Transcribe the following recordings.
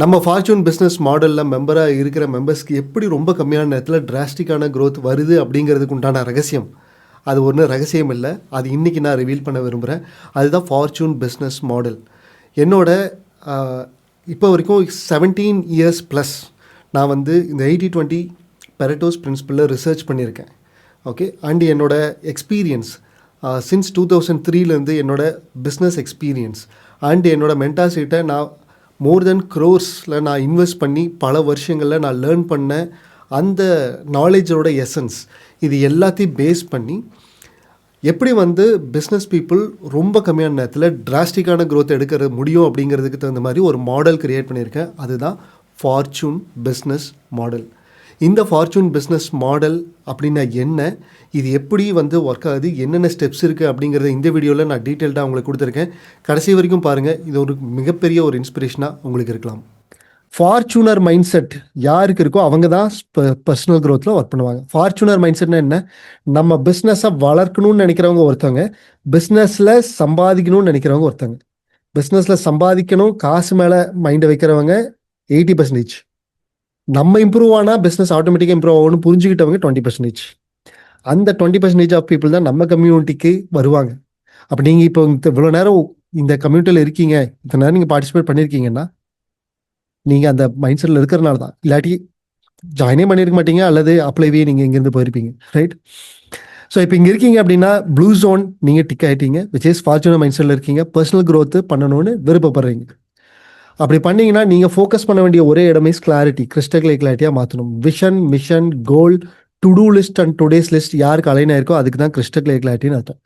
நம்ம fortune business மாடலில் மெம்பராக இருக்கிற மெம்பர்ஸ்க்கு எப்படி ரொம்ப கம்மியான நேரத்தில் டிராஸ்டிக்கான growth வருது அப்படிங்கிறதுக்கு உண்டான ரகசியம், அது ஒன்றும் ரகசியம் இல்லை. அது இன்றைக்கி நான் ரிவீல் பண்ண விரும்புகிறேன். அதுதான் ஃபார்ச்சூன் பிஸ்னஸ் மாடல். என்னோட இப்போ வரைக்கும் 17 இயர்ஸ் ப்ளஸ் நான் வந்து இந்த 80-20 பெரட்டோஸ் பிரின்சிபலில் ரிசர்ச் பண்ணியிருக்கேன். ஓகே, அண்ட் என்னோட எக்ஸ்பீரியன்ஸ் சின்ஸ் 2003லேருந்து என்னோட பிஸ்னஸ் எக்ஸ்பீரியன்ஸ் அண்ட் என்னோட மென்டார்ஸ்கிட்ட நான் மோர் தென் க்ரோர்ஸில் நான் இன்வெஸ்ட் பண்ணி பல வருஷங்களில் நான் லேர்ன் பண்ண அந்த நாலேஜோட எசன்ஸ், இது எல்லாத்தையும் பேஸ் பண்ணி எப்படி வந்து பிஸ்னஸ் பீப்புள் ரொம்ப கம்மியான நேரத்தில் டிராஸ்டிக்கான growth எடுக்கிற முடியும் அப்படிங்கிறதுக்கு தகுந்த மாதிரி ஒரு மாடல் க்ரியேட் பண்ணியிருக்கேன். அதுதான் ஃபார்ச்சூன் பிஸ்னஸ் மாடல். இந்த ஃபார்ச்சூன் பிஸ்னஸ் மாடல் அப்படின்னா என்ன, இது எப்படி வந்து ஒர்க் ஆகுது, என்னென்ன ஸ்டெப்ஸ் இருக்குது அப்படிங்கிறத இந்த வீடியோவில் நான் டீட்டெயில்டாக உங்களுக்கு கொடுத்துருக்கேன். கடைசி வரைக்கும் பாருங்கள். இது ஒரு மிகப்பெரிய ஒரு இன்ஸ்பிரேஷனாக உங்களுக்கு இருக்கலாம். ஃபார்ச்சூனர் மைண்ட் செட் யாருக்கு இருக்கோ அவங்க தான் பர்சனல் க்ரோத்தில் ஒர்க் பண்ணுவாங்க. ஃபார்ச்சூனர் மைண்ட் செட்னா என்ன? நம்ம பிஸ்னஸை வளர்க்கணும்னு நினைக்கிறவங்க ஒருத்தவங்க, பிஸ்னஸில் சம்பாதிக்கணும்னு நினைக்கிறவங்க ஒருத்தவங்க. பிஸ்னஸில் சம்பாதிக்கணும், காசு மேலே மைண்டை வைக்கிறவங்க 80%. நம்ம இம்ப்ரூவ் ஆனால் பிஸ்னஸ் ஆட்டோமேட்டிக்காக இம்ப்ரூவ் ஆகணும்னு புரிஞ்சுக்கிட்டவங்க 20%. அந்த 20% ஆஃப் பீப்புள் தான் நம்ம கம்யூனிட்டிக்கு வருவாங்க. அப்போ நீங்கள் இப்போ இவ்வளோ நேரம் இந்த கம்யூனிட்டியில் இருக்கீங்க, இத்தனை நேரம் நீங்கள் பார்ட்டிசிபேட் பண்ணியிருக்கீங்கன்னா நீங்கள் அந்த மைண்ட் செட்டில் இருக்கிறனால தான். இல்லாட்டி ஜாயினே பண்ணியிருக்க மாட்டீங்க, அல்லது அப்ளைவே நீங்கள் இங்கேருந்து போயிருப்பீங்க, ரைட்? ஸோ இப்போ இங்கே இருக்கீங்க அப்படின்னா ப்ளூ ஜோன் நீங்கள் டிக் ஆகிட்டீங்க, விச் இஸ் ஃபார்ச்சூனர் மைண்ட் செட்டில் இருக்கீங்க, பர்சனல் growth பண்ணணும்னு விருப்பப்படுறீங்க. அப்படி பண்ணீங்கன்னா நீங்கள் ஃபோக்கஸ் பண்ண வேண்டிய ஒரே இடமே கிளாரிட்டி, கிறிஸ்டல் கிளாரிட்டியாக மாற்றணும். Vision, mission, goal, to do list and today's list யாருக்கு அலைன் ஆயிருக்கோ அதுக்கு தான் கிறிஸ்டல் கிளாரிட்டின்னு அர்த்தம்.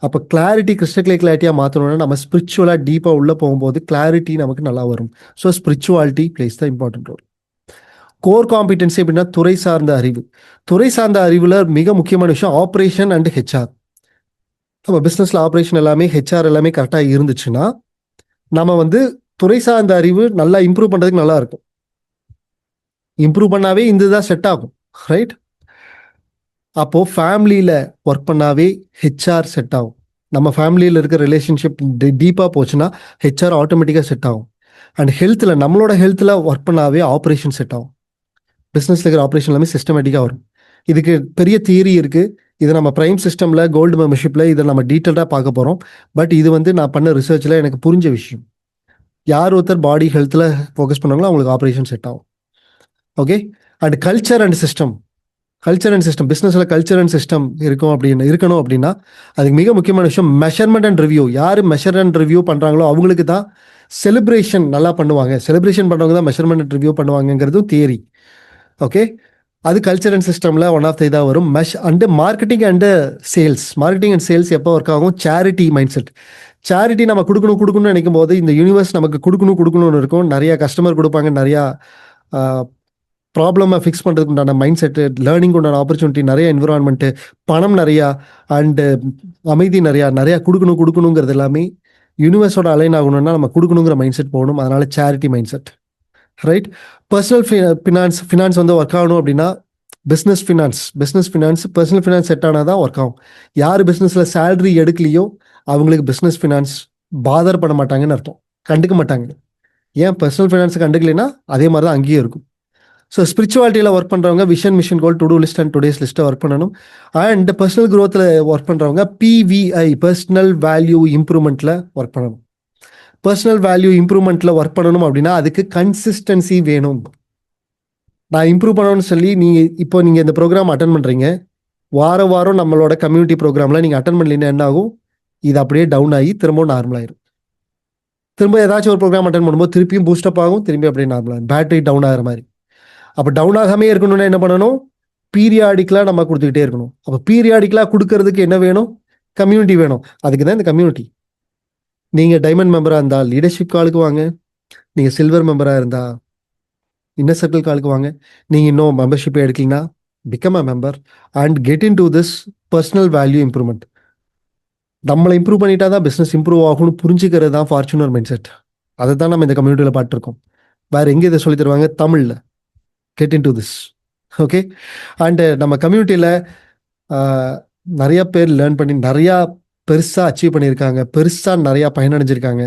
அப்போ கிளாரிட்டி கிறிஸ்டல் கிளாரிட்டியாக மாற்றணும்னா நம்ம ஸ்பிரிச்சுவலாக டீப்பாக உள்ளே போகும்போது கிளாரிட்டி நமக்கு நல்லா வரும். So spirituality plays the important role. Core competency அப்படின்னா துறை சார்ந்த அறிவு. துறை சார்ந்த அறிவில் மிக முக்கியமான விஷயம் ஆப்ரேஷன் அண்ட் ஹெச்ஆர். நம்ம பிஸ்னஸில் ஆப்ரேஷன் எல்லாமே ஹெச்ஆர் எல்லாமே கரெக்டாக இருந்துச்சுன்னா நம்ம வந்து துறை சார்ந்த அறிவு நல்லா இம்ப்ரூவ் பண்ணுறதுக்கு நல்லா இருக்கும். இம்ப்ரூவ் பண்ணாவே இந்த தான் செட் ஆகும், ரைட்? அப்போது ஃபேமிலியில் ஒர்க் பண்ணாவே ஹெச்ஆர் செட் ஆகும். நம்ம ஃபேமிலியில் இருக்கிற ரிலேஷன்ஷிப் டீப்பாக போச்சுன்னா ஹெச்ஆர் ஆட்டோமேட்டிக்காக செட் ஆகும். அண்ட் ஹெல்த்தில், நம்மளோட ஹெல்த்தில் ஒர்க் பண்ணாவே ஆப்ரேஷன் செட் ஆகும். பிஸ்னஸில் இருக்கிற ஆப்ரேஷன் எல்லாமே சிஸ்டமேட்டிக்காக வரும். இதுக்கு பெரிய தியரி இருக்குது. இது நம்ம ப்ரைம் சிஸ்டமில் கோல்டு மெம்பர்ஷிப்பில் இதை நம்ம டீட்டெயில்டாக பார்க்க போகிறோம். பட் இது வந்து நான் பண்ண ரிசர்ச்சில் எனக்கு புரிஞ்ச விஷயம். யார் ஒருத்தர் பாடி ஹெல்த்தில் ஃபோக்கஸ் பண்ணாங்களோ அவங்களுக்கு ஆப்ரேஷன் செட் ஆகும். Okay, and culture and system. Culture and system, பிஸ்னஸில் கல்ச்சர் அண்ட் சிஸ்டம் இருக்கணும் அப்படின்னா அதுக்கு மிக முக்கியமான விஷயம் மெஷர்மெண்ட் அண்ட் ரிவ்யூ. யார் மெஷர் அண்ட் ரிவ்யூ பண்ணுறாங்களோ அவங்களுக்கு தான் செலிப்ரேஷன் நல்லா பண்ணுவாங்க. செலிப்ரேஷன் பண்ணுறவங்க தான் மெஷர்மெண்ட் அண்ட் ரிவ்யூ பண்ணுவாங்கங்கிறதும் தியரி. ஓகே, அது கல்ச்சர் அண்ட் சிஸ்டமில் ஒன் ஆஃப் த இதாக வரும். And marketing and sales. Marketing and sales எப்போ ஒர்க் ஆகும்? Charity mind set. சேரிட்டி நம்ம கொடுக்கணும்னு நினைக்கும் போது இந்த யூனிவர்ஸ் நமக்கு கொடுக்கணும்னு இருக்கும். நிறையா கஸ்டமர் கொடுப்பாங்க, நிறையா ப்ராப்ளமை ஃபிக்ஸ் பண்ணுறதுக்கு உண்டான மைண்ட் செட்டு, லேர்னிங் உண்டான ஆப்பர்ச்சுனிட்டி, நிறைய என்விரான்மெண்ட்டு, பணம் நிறையா, அண்டு அமைதி நிறையா கொடுக்கணுங்கிறது எல்லாமே யூனிவர்ஸோட அலைன் ஆகணும்னா நம்ம கொடுக்கணுங்கிற மைண்ட் செட் போகணும். அதனால charity mind set, right? Personal finance வந்து ஒர்க் ஆகணும் அப்படின்னா business finance, personal finance set ஆனால் தான் ஒர்க் ஆகும். யார் பிஸ்னஸில் சேலரி எடுக்கலையோ அவங்களுக்கு பிஸ்னஸ் ஃபினான்ஸ் பாதர் பண்ண மாட்டாங்கன்னு அர்த்தம், கண்டுக்க மாட்டாங்க. ஏன் பர்சனல் ஃபினான்ஸை கண்டுக்கலைன்னா அதே மாதிரி தான் அங்கேயும் இருக்கும். ஸோ ஸ்பிரிச்சுவாலிட்டியில் ஒர்க் பண்ணுறவங்க vision, mission, goal, to do list and today's லிஸ்ட்டை ஒர்க் பண்ணணும். அண்ட் பர்சனல் க்ரோத்தில் ஒர்க் பண்ணுறவங்க PVI, பர்சனல் வேல்யூ இம்ப்ரூவ்மெண்ட்டில் ஒர்க் பண்ணணும். பர்சனல் வேல்யூ இம்ப்ரூவ்மெண்ட்டில் ஒர்க் பண்ணணும் அப்படின்னா அதுக்கு கன்சிஸ்டன்சி வேணும். நான் இம்ப்ரூவ் பண்ணணும்னு சொல்லி நீங்கள் இந்த ப்ரோக்ராம் அட்டன் பண்ணுறீங்க, வாரம் நம்மளோட கம்யூனிட்டி ப்ரோக்ராமில் நீங்கள் அட்டன் பண்ணலீங்கன்னா என்ன ஆகும்? இது அப்படியே டவுன் ஆகி திரும்பவும் நார்மல் ஆயிரும். திரும்ப ஏதாச்சும் ஒரு ப்ரோக்ராம் அட்டன் பண்ணும்போது திருப்பியும் பூஸ்டப் ஆகும், திரும்பி அப்படியே நார்மல் ஆகும், பேட்டரி டவுன் ஆகிற மாதிரி. அப்போ டவுன் ஆகாமே இருக்கணும்னா என்ன பண்ணணும்? பீரியாடிக்கலாக நம்ம கொடுத்துக்கிட்டே இருக்கணும். அப்போ பீரியாடிக்கலாக கொடுக்கறதுக்கு என்ன வேணும்? கம்யூனிட்டி வேணும். அதுக்கு தான் இந்த கம்யூனிட்டி. நீங்கள் டைமண்ட் மெம்பராக இருந்தால் லீடர்ஷிப் காலுக்கு வாங்க, நீங்கள் சில்வர் மெம்பராக இருந்தால் இன்னர் சர்க்கிள் காலுக்கு வாங்க. நீங்கள் இன்னும் மெம்பர்ஷிப்பை எடுக்கலீங்கன்னா become a member and get into this personal value improvement. நம்மளை இம்ப்ரூவ் பண்ணிட்டா தான் பிஸ்னஸ் இம்ப்ரூவ் ஆகும்னு புரிஞ்சுக்கிறது தான் ஃபார்ச்சூனர் மைண்ட் செட். அதை தான் நம்ம இந்த கம்யூனிட்டியில் பார்த்துருக்கோம். வேறு எங்கே இதை சொல்லி தருவாங்க? தமிழில். Get into this. Okay, and நம்ம கம்யூனிட்டியில் நிறையா பேர் லேர்ன் பண்ணி நிறையா பெருசாக அச்சீவ் பண்ணியிருக்காங்க, பெருசாக நிறையா பயனடைஞ்சிருக்காங்க.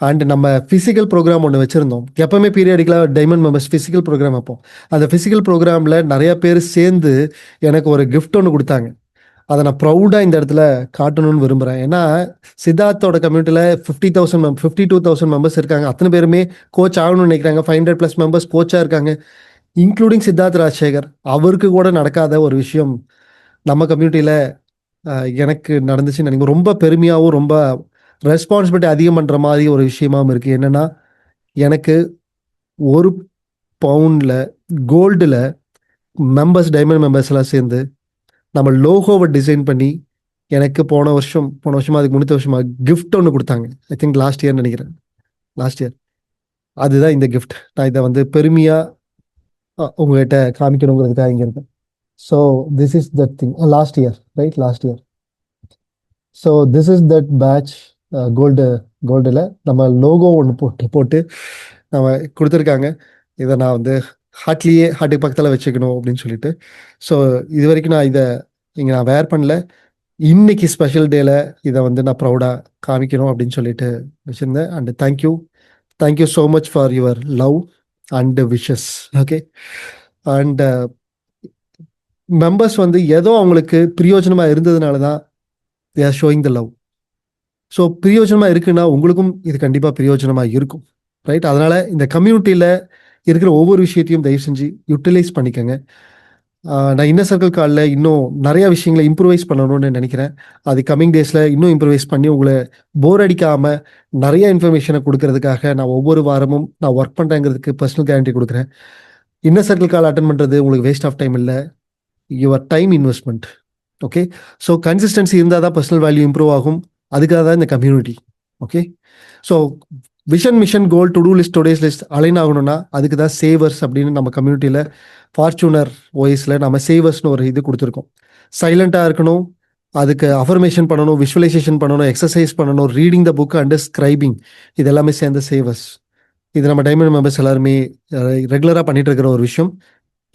அண்ட் நம்ம ஃபிசிக்கல் ப்ரோக்ராம் ஒன்று வச்சுருந்தோம். எப்போவுமே பீரியாடிக்கலாக டைமண்ட் மெம்பர்ஸ் ஃபிசிக்கல் ப்ரோக்ராம் வைப்போம். அந்த ஃபிசிக்கல் ப்ரோக்ராமில் நிறையா பேர் சேர்ந்து எனக்கு ஒரு கிஃப்ட் ஒன்று கொடுத்தாங்க. அதை நான் ப்ரௌடாக இந்த இடத்துல காட்டணும்னு விரும்புகிறேன். ஏன்னா சித்தார்த்தோட கம்யூனிட்டியில் 52,000 மெம்பர்ஸ் இருக்காங்க. அத்தனை பேருமே கோச் ஆகணும்னு நினைக்கிறாங்க. 500+ மெம்பர்ஸ் கோச்சாக இருக்காங்க, இன்க்ளூடிங் சித்தார்த் ராஜசேகர். அவருக்கு கூட நடக்காத ஒரு விஷயம் நம்ம கம்யூனிட்டியில் எனக்கு நடந்துச்சுன்னு நினைக்கிறேன். ரொம்ப பெருமையாகவும் ரொம்ப ரெஸ்பான்சிபிலிட்டி அதிகம் பண்ணுற மாதிரி ஒரு விஷயமாவும் இருக்குது. என்னென்னா, எனக்கு 1 பவுண்டில் கோல்டில் டைமண்ட் மெம்பர்ஸ் எல்லாம் சேர்ந்து நம்ம லோகோவை டிசைன் பண்ணி எனக்கு போன வருஷமா அதுக்கு முன்னத்த வருஷமா கிஃப்ட் ஒன்று கொடுத்தாங்க. ஐ திங்க் லாஸ்ட் இயர் நினைக்கிறேன். லாஸ்ட் இயர் அதுதான் இந்த கிஃப்ட். நான் இதை வந்து பெருமையாக உங்கள்கிட்ட காமிக்கணுங்கிறதுக்காக இங்கே இருக்கேன். So this is that thing last year, right? Last year. So this is that batch கோல்டில் நம்ம லோகோ ஒன்று போட்டு நம்ம கொடுத்துருக்காங்க. இதை நான் வந்து ஹார்ட்டுக்கு பக்கத்தில் வச்சுக்கணும் அப்படின்னு சொல்லிட்டு. ஸோ இது வரைக்கும் நான் இதை இங்கே நான் வேர் பண்ணல. இன்னைக்கு ஸ்பெஷல் டேல இதை வந்து நான் ப்ரௌடாக காமிக்கணும் அப்படின்னு சொல்லிட்டு வச்சுருந்தேன். And thank you so much for your love and wishes. Okay. And members வந்து ஏதோ அவங்களுக்கு பிரயோஜனமாக இருந்ததுனால தான் they are showing the love. So பிரயோஜனமாக இருக்குன்னா உங்களுக்கும் இது கண்டிப்பாக பிரயோஜனமாக இருக்கும், ரைட்? அதனால் இந்த கம்யூனிட்டியில் இருக்கிற ஒவ்வொரு விஷயத்தையும் தயவு செஞ்சு யூட்டிலைஸ் பண்ணிக்கோங்க. நான் இன்னர் சர்க்கிள் காலில் இன்னும் நிறையா விஷயங்களை இம்ப்ரூவைஸ் பண்ணணும்னு நினைக்கிறேன். அது கம்மிங் டேஸில் இன்னும் இம்ப்ரூவைஸ் பண்ணி உங்களை போர் அடிக்காமல் நிறைய இன்ஃபர்மேஷனை கொடுக்கறதுக்காக நான் ஒவ்வொரு வாரமும் நான் ஒர்க் பண்ணுறேங்கிறதுக்கு பர்சனல் கேரண்டி கொடுக்குறேன். இன்னர் சர்க்கிள் கால் அட்டன் பண்ணுறது உங்களுக்கு வேஸ்ட் ஆஃப் டைம் இல்லை, your time investment. Okay. So consistency இருந்தால் தான் பர்சனல் வேல்யூ இம்ப்ரூவ் ஆகும். அதுக்காக தான் இந்த community. Okay. So vision, mission, goal, to do list, today's list align ஆகணும்னா அதுக்கு தான் சேவர்ஸ் அப்படின்னு நம்ம கம்யூனிட்டியில் ஃபார்ச்சூனர் ஓஎஸில் நம்ம சேவர்ஸ்னு ஒரு இது கொடுத்துருக்கோம். சைலண்ட்டாக இருக்கணும், அதுக்கு அஃபர்மேஷன் பண்ணணும், விஷுவலைசேஷன் பண்ணணும், எக்ஸசைஸ் பண்ணணும், reading the book and scribing, இது எல்லாமே சேர்ந்த சேவர்ஸ். இது நம்ம டைமண்ட் மெம்பர்ஸ் எல்லாருமே ரெகுலராக பண்ணிட்டு இருக்கிற ஒரு விஷயம்.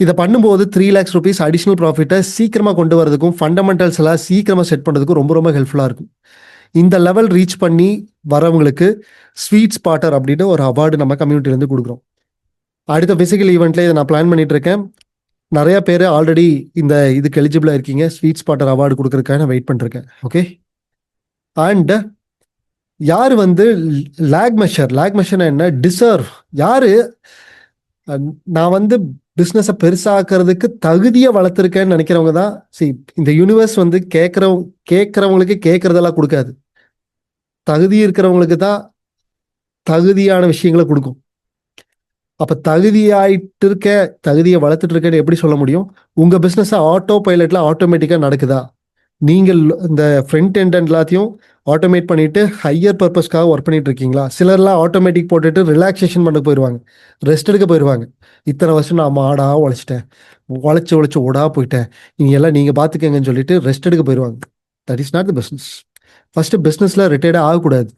இதை பண்ணும்போது 3 lakhs rupees அடிஷ்னல் ப்ராஃபிட்டை சீக்கிரமாக கொண்டு வரதுக்கும் ஃபண்டமெண்டல்ஸ் எல்லாம் சீக்கிரமாக செட் பண்ணுறதுக்கும் ரொம்ப ரொம்ப ஹெல்ப்ஃபுல்லாக இருக்கும். இந்த லெவல் ரீச் பண்ணி வரவங்களுக்கு ஸ்வீட் ஸ்பாட்டர் அப்படின்னு ஒரு அவார்டு நம்ம கம்யூனிட்டிலேருந்து கொடுக்குறோம். அடுத்த ஃபிசிக்கல் ஈவெண்ட்ல இதை நான் பிளான் பண்ணிட்டு இருக்கேன். நிறைய பேர் ஆல்ரெடி இந்த இதுக்கு எலிஜிபிளாக இருக்கீங்க. ஸ்வீட் ஸ்பாட்டர் அவார்டு கொடுக்கறதுக்காக நான் வெயிட் பண்ணிருக்கேன். ஓகே. அண்ட் யார் வந்து லேக் மெஷர்னா என்ன, டிசர்வ், யாரு நான் வந்து பிஸ்னஸை பெருசாக்கிறதுக்கு தகுதியை வளர்த்துருக்கேன்னு நினைக்கிறவங்க தான். இந்த யூனிவர்ஸ் வந்து கேட்குறவங்களுக்கு கேட்குறதெல்லாம் கொடுக்காது. தகுதி இருக்கிறவங்களுக்கு தான் தகுதியான விஷயங்களை கொடுக்கும். அப்போ தகுதியை வளர்த்துட்டு இருக்கேன்னு எப்படி சொல்ல முடியும்? உங்கள் பிஸ்னஸை ஆட்டோ பைலட்டில் ஆட்டோமேட்டிக்காக நடக்குதா? நீங்கள் இந்த ஃப்ரண்ட் எண்ட் எல்லாத்தையும் ஆட்டோமேட் பண்ணிட்டு ஹையர் பர்பஸ்க்காக ஒர்க் பண்ணிட்டு இருக்கீங்களா? சிலர்லாம் ஆட்டோமேட்டிக் போட்டுட்டு ரிலாக்ஸேஷன் பண்ண போயிடுவாங்க, ரெஸ்ட் எடுக்க போயிடுவாங்க. இத்தனை வருஷம் நான் மாடா உழைச்சிட்டேன், உழைச்சி ஓடா போயிட்டேன், நீங்கள் எல்லாம் நீங்கள் பார்த்துக்கங்கன்னு சொல்லிட்டு ரெஸ்ட் எடுக்க போயிடுவாங்க. That is not the business. First பிஸ்னஸில் ரிட்டையர்டாக ஆகக்கூடாது.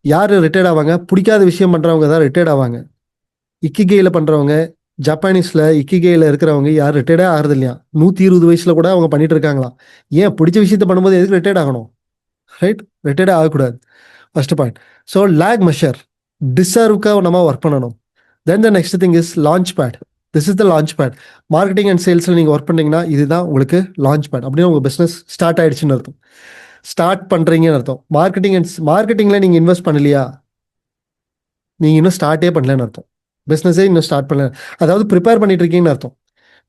யார் ரிட்டையர்ட் ஆவாங்க? பிடிக்காத விஷயம் பண்ணுறவங்க தான் ரிட்டையர்ட் ஆவாங்க. இக்கிகேயில் பண்ணுறவங்க, ஜப்பானீஸில் இக்கிகேயில் இருக்கிறவங்க யார் ரிட்டையர்டே ஆகிறது இல்லையா? 120 வயசில் கூட அவங்க பண்ணிட்டு இருக்காங்களாம். ஏன்? பிடிச்ச விஷயத்த பண்ணும்போது எதுக்கு ரிட்டையர்ட் ஆகணும்? ரைட்? ரிட்டையர்டே ஆகக்கூடாது. First point. So lake measure, டிசர்வுக்காக நம்ம ஒர்க் பண்ணணும். Then the next thing is launch pad. This is the launch pad. Marketing and சேல்ஸில் நீங்கள் ஒர்க் பண்ணீங்கன்னா இதுதான் உங்களுக்கு லான்ச் பேட். அப்படின்னு உங்கள் பிஸ்னஸ் ஸ்டார்ட் ஆயிடுச்சுன்னு அர்த்தம். ஸ்டார்ட் பண்ணுறீங்கன்னு அர்த்தம். மார்க்கெட்டிங்கில் நீங்கள் இன்வெஸ்ட் பண்ணலையா, நீங்கள் இன்னும் ஸ்டார்ட்டே பண்ணலன்னு அர்த்தம். பிஸ்னஸே இன்னும் ஸ்டார்ட் பண்ணல, அதாவது ப்ரிப்பேர் பண்ணிட்டு இருக்கீங்கன்னு அர்த்தம்.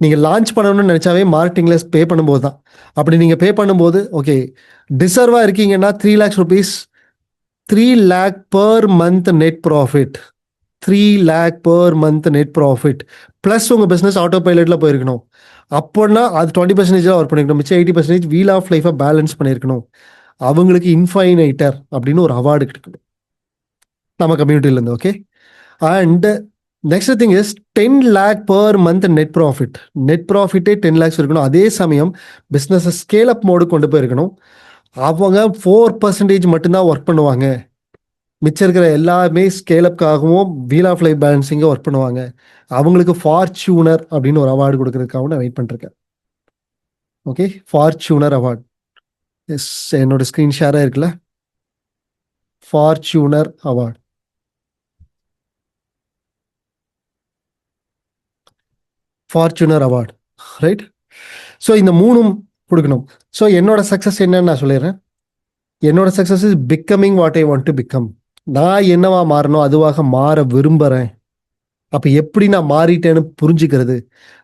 நீங்கள் லான்ச் பண்ணணும்னு நினச்சாவே மார்க்கெட்டிங்கில் பே பண்ணும்போது தான். அப்படி நீங்கள் பே பண்ணும்போது ஓகே டிசர்வாக இருக்கீங்கன்னா 3 lakhs rupees, 3 lakh per month net profit, 3 lakh per month net profit plus உங்கள் பிஸ்னஸ் ஆட்டோ பைலட்டில் போயிருக்கணும். அப்போன்னா அது 20% ஒர்க் பண்ணிருக்கணும், மிச்சம் 80% வீல் ஆஃப் லைஃபை பேலன்ஸ் பண்ணியிருக்கணும். அவங்களுக்கு இன்ஃபைனைட்டர் அப்படின்னு ஒரு அவார்டு கிடைக்கணும் நம்ம கம்யூனிட்டிலேருந்து. Okay. And next thing is 10 lakh per month net profit. Net ப்ராஃபிட்டே 10 lakhs இருக்கணும். அதே சமயம் பிஸ்னஸை ஸ்கேல் அப் மோடு கொண்டு போயிருக்கணும். அவங்க 4% மட்டும்தான் ஒர்க் பண்ணுவாங்க, மிச்சம் இருக்கிற எல்லாமே ஸ்கேல் அப்காகவும் வீல் ஆஃப் லைஃப் பேலன்சிங்க ஒர்க் பண்ணுவாங்க. அவங்களுக்கு ஃபார்ச்சூனர் அப்படின்னு ஒரு அவார்டு கொடுக்கறதுக்காக நான் வெயிட் பண்ணிருக்கேன். Okay, Fortuner award. எஸ், என்னோட ஸ்க்ரீன் ஷேராக இருக்குல்ல. Fortuner award. Fortuner award, right? So இந்த மூணும் கொடுக்கணும். ஸோ என்னோட சக்ஸஸ் என்னன்னு நான் சொல்லிடுறேன். என்னோட success is becoming what I want to become. நான் என்னவா மாறணும், அதுவாக மாற விரும்புகிறேன். அப்போ எப்படி நான் மாறிட்டேன்னு புரிஞ்சுக்கிறது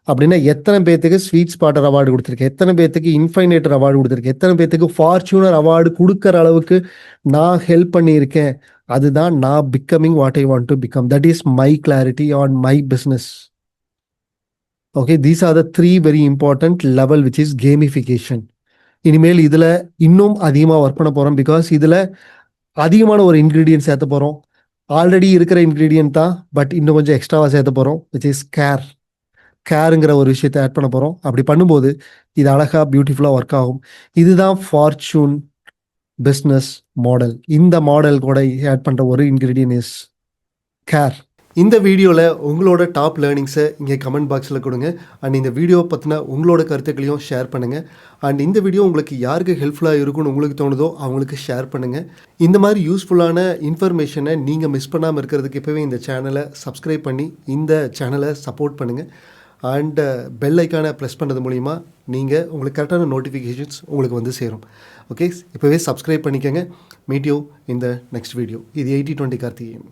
அப்படின்னா, எத்தனை பேர்த்துக்கு ஸ்வீட் ஸ்பாட்டர் அவார்டு கொடுத்துருக்கேன், எத்தனை பேர்த்துக்கு இன்ஃபைனேட்டர் அவார்டு கொடுத்துருக்கேன், எத்தனை பேர்த்துக்கு ஃபார்ச்சூனர் அவார்டு கொடுக்குற அளவுக்கு நான் ஹெல்ப் பண்ணியிருக்கேன். அதுதான் நான் becoming what I want to become. That is my clarity on my business. Okay, these are the 3 very important level which is gamification. இனிமேல் இதில் இன்னும் அதிகமாக ஒர்க் பண்ண போகிறோம். பிகாஸ் இதில் அதிகமான ஒரு இன்க்ரீடியன்ட் சேர்த்த போகிறோம். ஆல்ரெடி இருக்கிற இன்க்ரீடியன்ட் தான், பட் இன்னும் கொஞ்சம் எக்ஸ்ட்ராவாக சேர்த்த போகிறோம். விச் இஸ் கேருங்கிற ஒரு விஷயத்தை ஆட் பண்ண போகிறோம். அப்படி பண்ணும்போது இது அழகாக பியூட்டிஃபுல்லாக ஒர்க் ஆகும். இதுதான் ஃபார்ச்சூன் பிஸ்னஸ் மாடல். இந்த மாடல் கூட ஆட் பண்ணுற ஒரு இன்க்ரீடியன்ட் இஸ் கேர். இந்த வீடியோவில் உங்களோட டாப் லேர்னிங்ஸை இங்கே கமெண்ட் பாக்ஸில் கொடுங்க. அண்ட் இந்த வீடியோ பற்றின உங்களோட கருத்துக்களையும் ஷேர் பண்ணுங்கள். அண்ட் இந்த வீடியோ உங்களுக்கு யாருக்கு ஹெல்ப்ஃபுல்லாக இருக்கும்னு உங்களுக்கு தோணுதோ அவங்களுக்கு ஷேர் பண்ணுங்கள். இந்த மாதிரி யூஸ்ஃபுல்லான இன்ஃபர்மேஷனை நீங்கள் மிஸ் பண்ணாமல் இருக்கிறதுக்கு இப்போவே இந்த சேனலை சப்ஸ்கிரைப் பண்ணி இந்த சேனலை சப்போர்ட் பண்ணுங்கள். அண்ட் பெல் ஐக்கானை ப்ரெஸ் பண்ணுறது மூலிமா நீங்கள் உங்களுக்கு கரெக்டான நோட்டிஃபிகேஷன்ஸ் உங்களுக்கு வந்து சேரும். ஓகே, இப்போவே சப்ஸ்கிரைப் பண்ணிக்கோங்க. Meet you in the next video. இது 80/20 கார்த்திகேயன்.